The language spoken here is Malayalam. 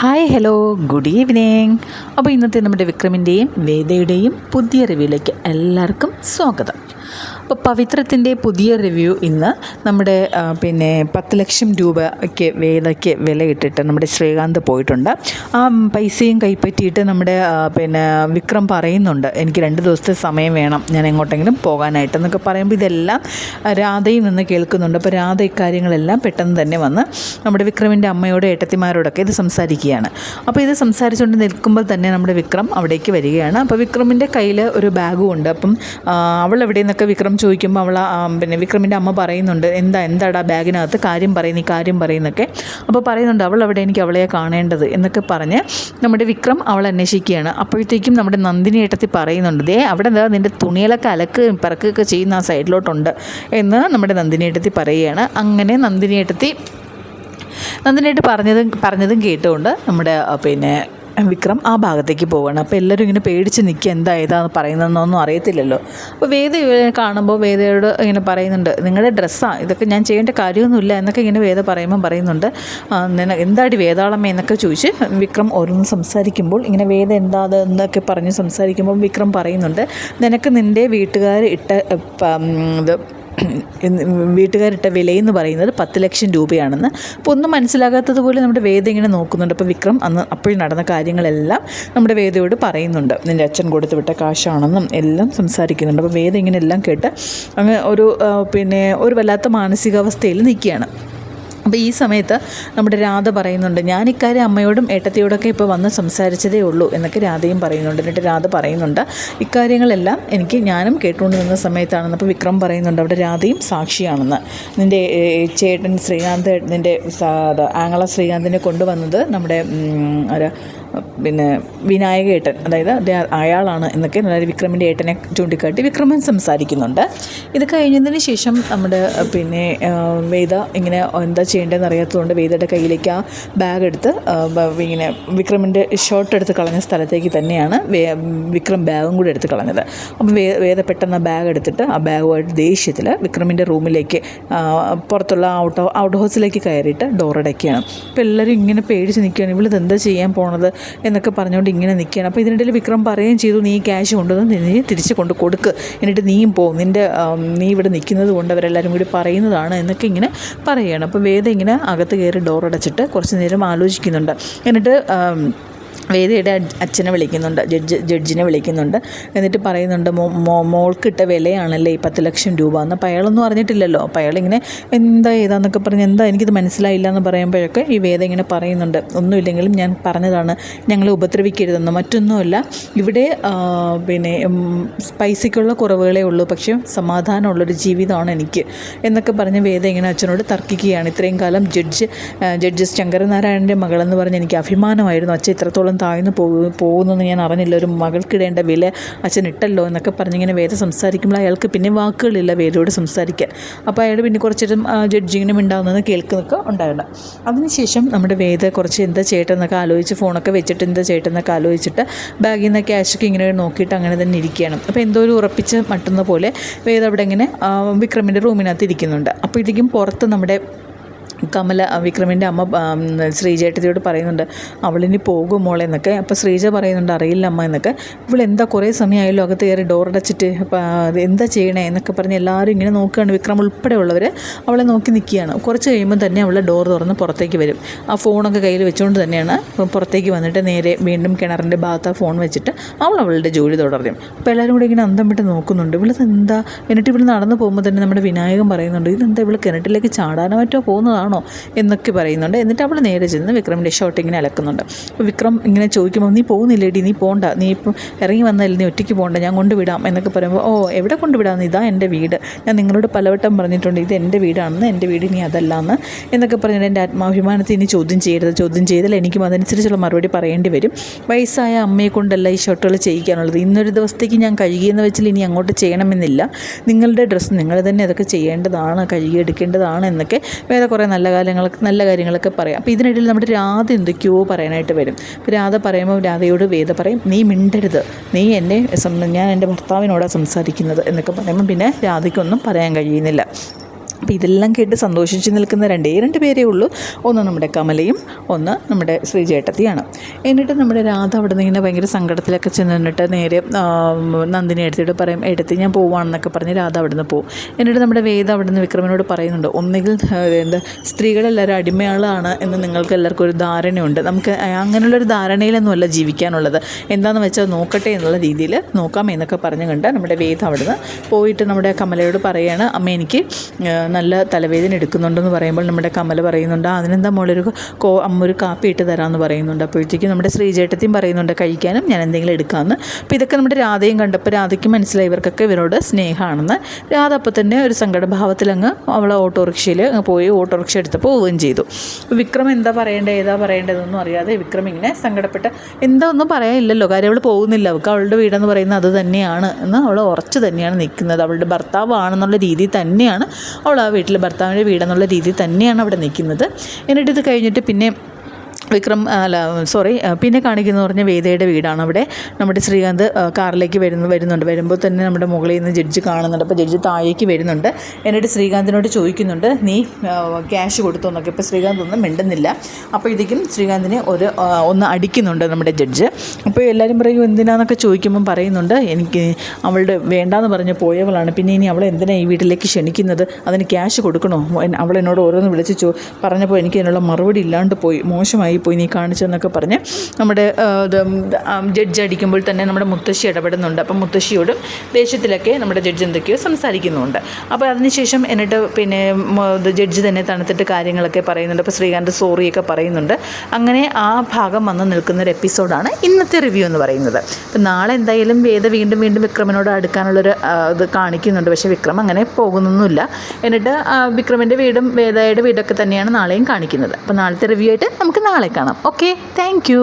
Hi hello good evening. അപ്പോൾ ഇന്നത്തെ നമ്മുടെ വിക്രമിൻ്റെയും വേദയുടെയും പുതിയ റിവ്യൂയിലേക്ക് എല്ലാവർക്കും സ്വാഗതം. അപ്പോൾ പവിത്രത്തിൻ്റെ പുതിയ റിവ്യൂ ഇന്ന് നമ്മുടെ 10 ലക്ഷം രൂപയ്ക്ക് വേദയ്ക്ക് വിലയിട്ടിട്ട് നമ്മുടെ ശ്രീകാന്ത് പോയിട്ടുണ്ട്. ആ പൈസയും കൈപ്പറ്റിയിട്ട് നമ്മുടെ വിക്രം പറയുന്നുണ്ട്, എനിക്ക് 2 ദിവസത്തെ സമയം വേണം, ഞാൻ എങ്ങോട്ടെങ്കിലും പോകാനായിട്ട് എന്നൊക്കെ പറയുമ്പോൾ ഇതെല്ലാം രാധയിൽ നിന്ന് കേൾക്കുന്നുണ്ട്. അപ്പോൾ രാധ ഇക്കാര്യങ്ങളെല്ലാം പെട്ടെന്ന് തന്നെ വന്ന് നമ്മുടെ വിക്രമിൻ്റെ അമ്മയോട് ഏട്ടത്തിമാരോടൊക്കെ ഇത് സംസാരിക്കുകയാണ്. അപ്പോൾ ഇത് സംസാരിച്ചുകൊണ്ട് നിൽക്കുമ്പോൾ തന്നെ നമ്മുടെ വിക്രം അവിടേക്ക് വരികയാണ്. അപ്പോൾ വിക്രമിൻ്റെ കയ്യിൽ ഒരു ബാഗും ഉണ്ട്. അപ്പം അവൾ എവിടെ നിന്നൊക്കെ വിക്രം ചോദിക്കുമ്പോൾ അവൾ വിക്രമിൻ്റെ അമ്മ പറയുന്നുണ്ട്, എന്താടാ ബാഗിനകത്ത് കാര്യം പറയുന്നൊക്കെ. അപ്പോൾ പറയുന്നുണ്ട്, അവൾ അവിടെ, എനിക്ക് അവളെ കാണേണ്ടത് എന്നൊക്കെ പറഞ്ഞ് നമ്മുടെ വിക്രം അവൾ അന്വേഷിക്കുകയാണ്. അപ്പോഴത്തേക്കും നമ്മുടെ നന്ദിനി ഏട്ടത്തി പറയുന്നുണ്ട്, അവിടെ നിൻ്റെ തുണികളൊക്കെ അലക്ക് പിറക്കൊക്കെ ചെയ്യുന്ന ആ സൈഡിലോട്ടുണ്ട് എന്ന് നമ്മുടെ നന്ദിനി ഏട്ടത്തി പറയുകയാണ്. അങ്ങനെ നന്ദിനിയേട്ടത്തി പറഞ്ഞതും കേട്ടുകൊണ്ട് നമ്മുടെ വിക്രം ആ ഭാഗത്തേക്ക് പോവുകയാണ്. അപ്പോൾ എല്ലാവരും ഇങ്ങനെ പേടിച്ച് നിൽക്കുക, ഏതാന്ന് പറയുന്നതെന്നൊന്നും അറിയത്തില്ലല്ലോ. അപ്പോൾ വേദ കാണുമ്പോൾ വേദയോട് ഇങ്ങനെ പറയുന്നുണ്ട്, നിങ്ങളുടെ ഡ്രസ്സാണ് ഇതൊക്കെ, ഞാൻ ചെയ്യേണ്ട കാര്യമൊന്നുമില്ല എന്നൊക്കെ ഇങ്ങനെ വേദ പറയുന്നുണ്ട്. എന്താടി വേദാളമ്മ എന്നൊക്കെ ചോദിച്ച് വിക്രം ഓരോന്ന് സംസാരിക്കുമ്പോൾ ഇങ്ങനെ വേദ എന്നൊക്കെ പറഞ്ഞ് സംസാരിക്കുമ്പോൾ വിക്രം പറയുന്നുണ്ട്, നിനക്ക് നിൻ്റെ വീട്ടുകാരിട്ട വിലയെന്ന് പറയുന്നത് 10 ലക്ഷം രൂപയാണെന്ന്. അപ്പോൾ ഒന്നും മനസ്സിലാകാത്തതുപോലെ നമ്മുടെ വേദ ഇങ്ങനെ നോക്കുന്നുണ്ട്. അപ്പോൾ വിക്രം അപ്പോഴും നടന്ന കാര്യങ്ങളെല്ലാം നമ്മുടെ വേദയോട് പറയുന്നുണ്ട്, നിൻ്റെ അച്ഛൻ കൊടുത്തു വിട്ട കാശാണെന്നും എല്ലാം സംസാരിക്കുന്നുണ്ട്. അപ്പോൾ വേദ ഇങ്ങനെ എല്ലാം കേട്ട് അങ്ങ് ഒരു വല്ലാത്ത മാനസികാവസ്ഥയിൽ നിൽക്കുകയാണ്. അപ്പോൾ ഈ സമയത്ത് നമ്മുടെ രാധ പറയുന്നുണ്ട്, ഞാൻ ഇക്കാര്യം അമ്മയോടും ഏട്ടത്തിയോടൊക്കെ ഇപ്പോൾ വന്ന് സംസാരിച്ചതേ ഉള്ളൂ എന്നൊക്കെ രാധയും പറയുന്നുണ്ട്. എന്നിട്ട് രാധ പറയുന്നുണ്ട്, ഇക്കാര്യങ്ങളെല്ലാം ഞാനും കേട്ടുകൊണ്ട് നിന്ന സമയത്താണെന്ന്. അപ്പോൾ വിക്രം പറയുന്നുണ്ട്, അവിടെ രാധയും സാക്ഷിയാണെന്ന്. നിൻ്റെ ചേട്ടൻ ശ്രീകാന്ത്, നിൻ്റെ ആങ്ങള ശ്രീകാന്തിനെ കൊണ്ടുവന്നത് നമ്മുടെ വിനായക ഏട്ടൻ, അതായത് അയാളാണ് എന്നൊക്കെ വിക്രമിൻ്റെ ഏട്ടനെ ചൂണ്ടിക്കാട്ടി വിക്രമൻ സംസാരിക്കുന്നുണ്ട്. ഇത് കഴിഞ്ഞതിന് ശേഷം നമ്മുടെ വേദ ഇങ്ങനെ എന്താ ചെയ്യേണ്ടതെന്ന് അറിയാത്തതുകൊണ്ട് വേദയുടെ കയ്യിലേക്ക് ആ ബാഗ് എടുത്ത് ഇങ്ങനെ വിക്രമിൻ്റെ ഷർട്ട് എടുത്ത് കളഞ്ഞ സ്ഥലത്തേക്ക് തന്നെയാണ് വിക്രം ബാഗും കൂടി എടുത്ത് കളഞ്ഞത്. അപ്പോൾ വേദ പെട്ടെന്ന് ആ ബാഗ് എടുത്തിട്ട് ആ ബാഗുമായിട്ട് ദേഷ്യത്തിൽ വിക്രമിൻ്റെ റൂമിലേക്ക് പുറത്തുള്ള ഔട്ട് ഹൗസിലേക്ക് കയറിയിട്ട് ഡോറടയ്ക്കുകയാണ്. അപ്പോൾ എല്ലാവരും ഇങ്ങനെ പേടിച്ച് നിൽക്കുകയാണ്, ഇവളിത് എന്താ ചെയ്യാൻ പോണത് എന്നൊക്കെ പറഞ്ഞുകൊണ്ട് ഇങ്ങനെ നിൽക്കുകയാണ്. അപ്പോൾ ഇതിനിടയിൽ വിക്രം പറയുകയും ചെയ്തു, നീ ക്യാഷ് കൊണ്ടുവന്ന് നീ തിരിച്ച് കൊടുക്ക്, എന്നിട്ട് നീയും പോകും, നീ ഇവിടെ നിൽക്കുന്നത് കൊണ്ട് അവരെല്ലാവരും കൂടി പറയുന്നതാണ് എന്നൊക്കെ ഇങ്ങനെ പറയുകയാണ്. അപ്പോൾ വേദ ഇങ്ങനെ അകത്ത് കയറി ഡോർ അടച്ചിട്ട് കുറച്ച് നേരം ആലോചിക്കുന്നുണ്ട്. എന്നിട്ട് വേദയുടെ അച്ഛനെ വിളിക്കുന്നുണ്ട്, ജഡ്ജിനെ വിളിക്കുന്നുണ്ട്. എന്നിട്ട് പറയുന്നുണ്ട്, മോൾക്കിട്ട വിലയാണല്ലേ ഈ 10 ലക്ഷം രൂപ എന്ന്. അപ്പോൾ അയാളൊന്നും അറിഞ്ഞിട്ടില്ലല്ലോ. അപ്പോൾ അയാളിങ്ങനെ ഏതാന്നൊക്കെ പറഞ്ഞ് എനിക്കിത് മനസ്സിലായില്ല എന്ന് പറയുമ്പോഴൊക്കെ ഈ വേദ ഇങ്ങനെ പറയുന്നുണ്ട്, ഒന്നുമില്ലെങ്കിലും ഞാൻ പറഞ്ഞതാണ്, ഞങ്ങളെ ഉപദ്രവിക്കരുതെന്ന്, മറ്റൊന്നുമല്ല, ഇവിടെ പൈസയ്ക്കുള്ള കുറവുകളേ ഉള്ളൂ, പക്ഷേ സമാധാനമുള്ളൊരു ജീവിതമാണ് എനിക്ക് എന്നൊക്കെ പറഞ്ഞ് വേദ ഇങ്ങനെ അച്ഛനോട് തർക്കിക്കുകയാണ്. ഇത്രയും കാലം ജഡ്ജസ് ശങ്കരനാരായണൻ്റെ മകളെന്ന് പറഞ്ഞ് എനിക്ക് അഭിമാനമായിരുന്നു, അച്ഛൻ ഇത്രത്തോളം താഴ്ന്നു പോകുന്നെന്ന് ഞാൻ അറിഞ്ഞില്ല, ഒരു മകൾക്കിടേണ്ട വില അച്ഛൻ ഇട്ടല്ലോ എന്നൊക്കെ പറഞ്ഞിങ്ങനെ വേദ സംസാരിക്കുമ്പോൾ അയാൾക്ക് പിന്നെ വാക്കുകളില്ല വേദയോട് സംസാരിക്കാൻ. അപ്പോൾ അയാൾ പിന്നെ കുറച്ചിട്ടും ജഡ്ജിങ്ങിനും ഉണ്ടാകുന്നത് കേൾക്കുന്നൊക്കെ ഉണ്ടായിരുന്നു. അതിനുശേഷം നമ്മുടെ വേദ കുറച്ച് എന്താ ചേട്ടനൊക്കെ ആലോചിച്ച് ഫോണൊക്കെ വെച്ചിട്ട് എന്താ ചേട്ടനൊക്കെ ആലോചിച്ചിട്ട് ബാഗിൽ നിന്ന് ക്യാഷൊക്കെ ഇങ്ങനെ നോക്കിയിട്ട് അങ്ങനെ തന്നെ ഇരിക്കുകയാണ്. അപ്പോൾ എന്തോ ഒരു ഉറപ്പിച്ച് മട്ടുന്ന പോലെ വേദ അവിടെ ഇങ്ങനെ വിക്രമിൻ്റെ റൂമിനകത്ത് ഇരിക്കുന്നുണ്ട്. അപ്പോഴത്തേക്കും പുറത്ത് നമ്മുടെ കമല വിക്രമിൻ്റെ അമ്മ ശ്രീജേട്ടത്തിയോട് പറയുന്നുണ്ട്, അവളിനി പോകും മോളെ എന്നൊക്കെ. അപ്പോൾ ശ്രീജ പറയുന്നുണ്ട്, അറിയില്ല അമ്മ എന്നൊക്കെ. ഇവളെന്താ കുറേ സമയമായല്ലോ അകത്ത് കയറി ഡോറടച്ചിട്ട്, അപ്പോൾ എന്താ ചെയ്യണേ എന്നൊക്കെ പറഞ്ഞ് എല്ലാവരും ഇങ്ങനെ നോക്കുകയാണ്. വിക്രം ഉൾപ്പെടെയുള്ളവർ അവളെ നോക്കി നിൽക്കുകയാണ്. കുറച്ച് കഴിയുമ്പോൾ തന്നെ അവൾ ഡോർ തുറന്ന് പുറത്തേക്ക് വരും. ആ ഫോണൊക്കെ കയ്യിൽ വെച്ചുകൊണ്ട് തന്നെയാണ് പുറത്തേക്ക് വന്നിട്ട് നേരെ വീണ്ടും കിണറിൻ്റെ ഭാഗത്ത് ആ ഫോൺ വെച്ചിട്ട് അവളുടെ ജോലി തുടരും. അപ്പോൾ എല്ലാവരും കൂടി ഇങ്ങനെ അന്തം വിട്ട് നോക്കുന്നുണ്ട്, ഇവളിതെന്താ. എന്നിട്ട് ഇവിടെ നടന്നു പോകുമ്പോൾ തന്നെ നമ്മുടെ വിനായകൻ പറയുന്നുണ്ട്, ഇതെന്താ ഇവൾ കിണറ്റിലേക്ക് ചാടാനോ മറ്റോ പോകുന്നതാണോ എന്നൊക്കെ പറയുന്നുണ്ട്. എന്നിട്ട് അവൾ നേരെ ചെന്ന് വിക്രമിൻ്റെ ഷോട്ട് ഇങ്ങനെ അലക്കുന്നുണ്ട്. അപ്പോൾ വിക്രം ഇങ്ങനെ ചോദിക്കുമ്പോൾ, നീ പോകുന്നില്ലേടി, നീ പോകണ്ട, നീ ഇപ്പം ഇറങ്ങി വന്നതിൽ നീ ഒറ്റയ്ക്ക് പോകണ്ട, ഞാൻ കൊണ്ടുവിടാം എന്നൊക്കെ പറയുമ്പോൾ, എവിടെ കൊണ്ടുവിടാമെന്ന്, ഇതാ എൻ്റെ വീട്, ഞാൻ നിങ്ങളോട് പലവട്ടം പറഞ്ഞിട്ടുണ്ട് ഇത് എൻ്റെ വീടാണെന്ന്, എൻ്റെ വീട് ഇനി അതല്ലാന്ന് എന്നൊക്കെ പറഞ്ഞിട്ട് എൻ്റെ ആത്മാഭിമാനത്തെ ഇനി ചോദ്യം ചെയ്താൽ എനിക്കും അതനുസരിച്ചുള്ള മറുപടി പറയേണ്ടി വരും. വയസ്സായ അമ്മയെ കൊണ്ടല്ല ഈ ഷർട്ടുകൾ ചെയ്യിക്കാനുള്ളത്, ഇന്നൊരു ദിവസത്തേക്ക് ഞാൻ കഴുകിയെന്ന് വെച്ചാൽ ഇനി അങ്ങോട്ട് ചെയ്യണമെന്നില്ല, നിങ്ങളുടെ ഡ്രസ്സ് നിങ്ങൾ തന്നെ അതൊക്കെ ചെയ്യേണ്ടതാണ്, കഴുകിയെടുക്കേണ്ടതാണ് എന്നൊക്കെ വേറെ കുറേ നല്ല കാര്യങ്ങളൊക്കെ പറയാം. അപ്പോൾ ഇതിനിടയിൽ നമ്മുടെ രാധ എന്തൊക്കെയോ പറയാനായിട്ട് വരും. അപ്പോൾ രാധ പറയുമ്പോൾ രാധയോട് വേദ പറയും, നീ മിണ്ടരുത്, ഞാൻ എൻ്റെ ഭർത്താവിനോടാണ് സംസാരിക്കുന്നത് എന്നൊക്കെ പറയുമ്പോൾ പിന്നെ രാധയ്ക്കൊന്നും പറയാൻ കഴിയുന്നില്ല. അപ്പോൾ ഇതെല്ലാം കേട്ട് സന്തോഷിച്ച് നിൽക്കുന്ന രണ്ട് പേരേ ഉള്ളൂ. ഒന്ന് നമ്മുടെ കമലയും ഒന്ന് നമ്മുടെ ശ്രീജേട്ടത്തിയാണ്. എന്നിട്ട് നമ്മുടെ രാധ അവിടെ നിന്ന് ഇങ്ങനെ ഭയങ്കര സങ്കടത്തിലൊക്കെ ചെന്നിട്ട് നേരെ നന്ദിനി എടുത്തിട്ട് പറയും, എടുത്ത് ഞാൻ പോവുകയാണെന്നൊക്കെ പറഞ്ഞ് രാധ അവിടെ നിന്ന് പോകും. എന്നിട്ട് നമ്മുടെ വേദ അവിടെ നിന്ന് വിക്രമനോട് പറയുന്നുണ്ട്, ഒന്നുകിൽ സ്ത്രീകളെല്ലാവരും അടിമയാളാണ് എന്ന് നിങ്ങൾക്ക് എല്ലാവർക്കും ഒരു ധാരണയുണ്ട്. നമുക്ക് അങ്ങനെയുള്ളൊരു ധാരണയിലൊന്നുമല്ല ജീവിക്കാനുള്ളത്, എന്താണെന്ന് വെച്ചാൽ നോക്കട്ടെ എന്നുള്ള രീതിയിൽ നോക്കാം എന്നൊക്കെ പറഞ്ഞു കണ്ട് നമ്മുടെ വേദ അവിടെ നിന്ന് പോയിട്ട് നമ്മുടെ കമലയോട് പറയുകയാണ്, അമ്മ എനിക്ക് നല്ല തലവേദന എടുക്കുന്നുണ്ടെന്ന് പറയുമ്പോൾ നമ്മുടെ കമല പറയുന്നുണ്ട്, അതിനെന്താ മോളൊരു അമ്മ ഒരു കാപ്പി ഇട്ട് തരാമെന്ന് പറയുന്നുണ്ട്. അപ്പോഴത്തേക്കും നമ്മുടെ ശ്രീജേട്ടത്തിയും പറയുന്നുണ്ട് കഴിക്കാനും ഞാൻ എന്തെങ്കിലും എടുക്കാമെന്ന്. അപ്പോൾ ഇതൊക്കെ നമ്മുടെ രാധയും കണ്ടപ്പോൾ രാധയ്ക്ക് മനസ്സിലായി ഇവർക്കൊക്കെ ഇവരോട് സ്നേഹമാണെന്ന്. രാധ അപ്പോൾ തന്നെ ഒരു സങ്കടഭാവത്തിലങ്ങ് അവൾ ഓട്ടോറിക്ഷയിൽ പോയി ഓട്ടോറിക്ഷ എടുത്ത് പോവുകയും ചെയ്തു. വിക്രം എന്താ പറയേണ്ടത് ഏതാ പറയേണ്ടതെന്നൊന്നും അറിയാതെ വിക്രം ഇങ്ങനെ സങ്കടപ്പെട്ട് എന്താ ഒന്നും പറയാനില്ലല്ലോ, കാര്യം അവൾ പോകുന്നില്ല, അവൾക്ക് അവളുടെ വീടെന്ന് പറയുന്നത് അത് തന്നെയാണ് എന്ന് അവൾ ഉറച്ചു തന്നെയാണ് നിൽക്കുന്നത്. അവളുടെ ഭർത്താവാണെന്നുള്ള രീതിയിൽ തന്നെയാണ് അവൾ ആ വീട്ടിൽ ഭർത്താവിൻ്റെ വീടെന്നുള്ള രീതിയിൽ തന്നെയാണ് അവിടെ നിൽക്കുന്നത്. എന്നിട്ട് ഇത് കഴിഞ്ഞിട്ട് പിന്നെ കാണിക്കുന്നത് പറഞ്ഞാൽ വേദയുടെ വീടാണ്. അവിടെ നമ്മുടെ ശ്രീകാന്ത് കാറിലേക്ക് വരുന്നുണ്ട്. വരുമ്പോൾ തന്നെ നമ്മുടെ മുകളിൽ നിന്ന് ജഡ്ജ് കാണുന്നുണ്ട്. അപ്പോൾ ജഡ്ജ് താഴേക്ക് വരുന്നുണ്ട്. എന്നിട്ട് ശ്രീകാന്തിനോട് ചോദിക്കുന്നുണ്ട്, നീ ക്യാഷ് കൊടുത്തു എന്നൊക്കെ. ഇപ്പോൾ ശ്രീകാന്ത് ഒന്നും മിണ്ടുന്നില്ല. അപ്പോൾ ഇതൊക്കും ശ്രീകാന്തിനെ ഒന്ന് അടിക്കുന്നുണ്ട് നമ്മുടെ ജഡ്ജ്. അപ്പോൾ എല്ലാവരും പറയും എന്തിനാന്നൊക്കെ ചോദിക്കുമ്പം പറയുന്നുണ്ട്, എനിക്ക് അവളുടെ വേണ്ടാന്ന് പറഞ്ഞ് പോയവളാണ്, പിന്നെ ഇനി അവളെ എന്തിനാ ഈ വീട്ടിലേക്ക് ക്ഷണിക്കുന്നത്, അതിന് ക്യാഷ് കൊടുക്കണോ? അവളെന്നോട് ഓരോന്ന് വിളിച്ച് പറഞ്ഞപ്പോൾ എനിക്ക് അതിനുള്ള മറുപടി ഇല്ലാണ്ട് പോയി, മോശമായി പോയി നീ കാണിച്ചെന്നൊക്കെ പറഞ്ഞ് നമ്മുടെ ജഡ്ജ് അടിക്കുമ്പോൾ തന്നെ നമ്മുടെ മുത്തശ്ശി ഇടപെടുന്നുണ്ട്. അപ്പം മുത്തശ്ശിയോടും ദേഷ്യത്തിലൊക്കെ നമ്മുടെ ജഡ്ജ് എന്തൊക്കെയോ സംസാരിക്കുന്നുണ്ട്. അപ്പോൾ അതിനുശേഷം എന്നിട്ട് പിന്നെ ജഡ്ജ് തന്നെ തണുത്തിട്ട് കാര്യങ്ങളൊക്കെ പറയുന്നുണ്ട്. അപ്പോൾ ശ്രീകാന്ത് സോറിയൊക്കെ പറയുന്നുണ്ട്. അങ്ങനെ ആ ഭാഗം വന്ന് നിൽക്കുന്നൊരു എപ്പിസോഡാണ് ഇന്നത്തെ റിവ്യൂ എന്ന് പറയുന്നത്. അപ്പം നാളെ എന്തായാലും വേദ വീണ്ടും വിക്രമനോട് അടുക്കാനുള്ളൊരു ഇത് കാണിക്കുന്നുണ്ട്. പക്ഷേ വിക്രം അങ്ങനെ പോകുന്നൊന്നുമില്ല. എന്നിട്ട് വിക്രമിൻ്റെ വീടും വേദയുടെ വീടൊക്കെ തന്നെയാണ് നാളെയും കാണിക്കുന്നത്. അപ്പോൾ നാളത്തെ റിവ്യൂ ആയിട്ട് നമുക്ക് നാളെ കാണാം. Okay, thank you.